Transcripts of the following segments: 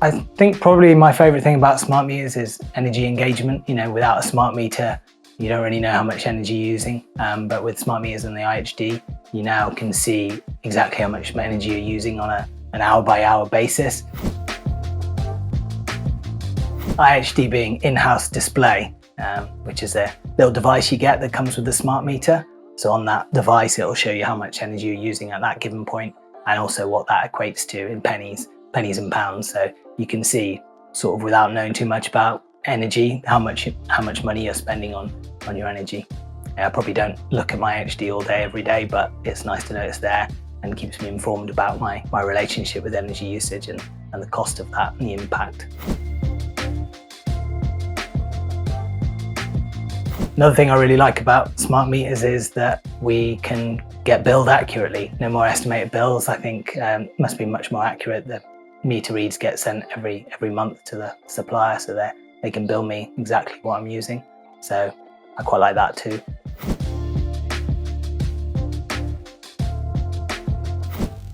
I think probably my favorite thing about smart meters is energy engagement. Without a smart meter, you don't really know how much energy you're using. But with smart meters and the IHD, you now can see exactly how much energy you're using on an hour-by-hour basis. IHD being in-house display, which is a little device you get that comes with the smart meter. So on that device, it'll show you how much energy you're using at that given point, and also what that equates to in pennies and pounds. So you can see, sort of without knowing too much about energy, how much money you're spending on your energy. I probably don't look at my IHD all day every day, but it's nice to know it's there and keeps me informed about my relationship with energy usage and the cost of that and the impact. Another thing I really like about smart meters is that we can get billed accurately. No more estimated bills. I think must be much more accurate. The meter reads get sent every month to the supplier, so they can bill me exactly what I'm using. So I quite like that too.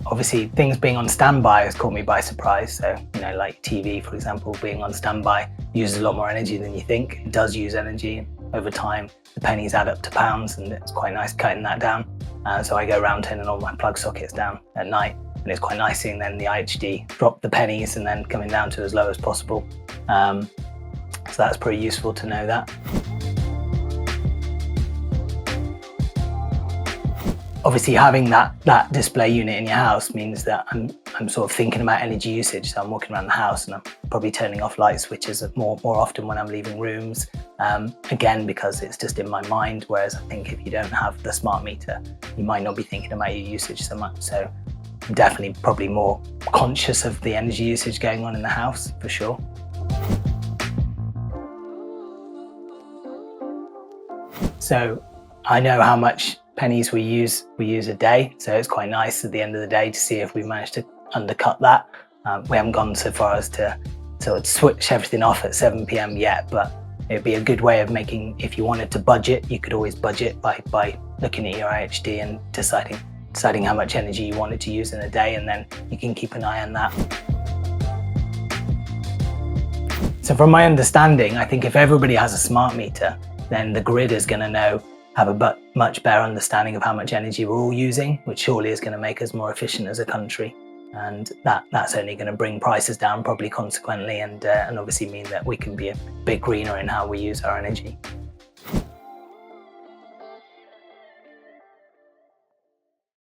Obviously, things being on standby has caught me by surprise. So, like TV, for example, being on standby uses a lot more energy than you think. It does use energy. Over time, the pennies add up to pounds, and it's quite nice cutting that down. So I go around turning all my plug sockets down at night, and it's quite nice seeing then the IHD drop the pennies and then coming down to as low as possible. So that's pretty useful to know that. Obviously, having that display unit in your house means that I'm sort of thinking about energy usage. So I'm walking around the house and I'm probably turning off light switches more often when I'm leaving rooms. Again, because it's just in my mind. Whereas I think if you don't have the smart meter, you might not be thinking about your usage so much. So I'm definitely probably more conscious of the energy usage going on in the house, for sure. So I know how much pennies we use a day, so it's quite nice at the end of the day to see if we managed to undercut that. We haven't gone so far as to sort of switch everything off at 7 p.m. yet, but it'd be a good way of making, if you wanted to budget, you could always budget by looking at your IHD and deciding how much energy you wanted to use in a day, and then you can keep an eye on that. So from my understanding, I think if everybody has a smart meter, then the grid is going to have a much better understanding of how much energy we're all using, which surely is going to make us more efficient as a country. And that's only going to bring prices down, probably consequently, and obviously mean that we can be a bit greener in how we use our energy.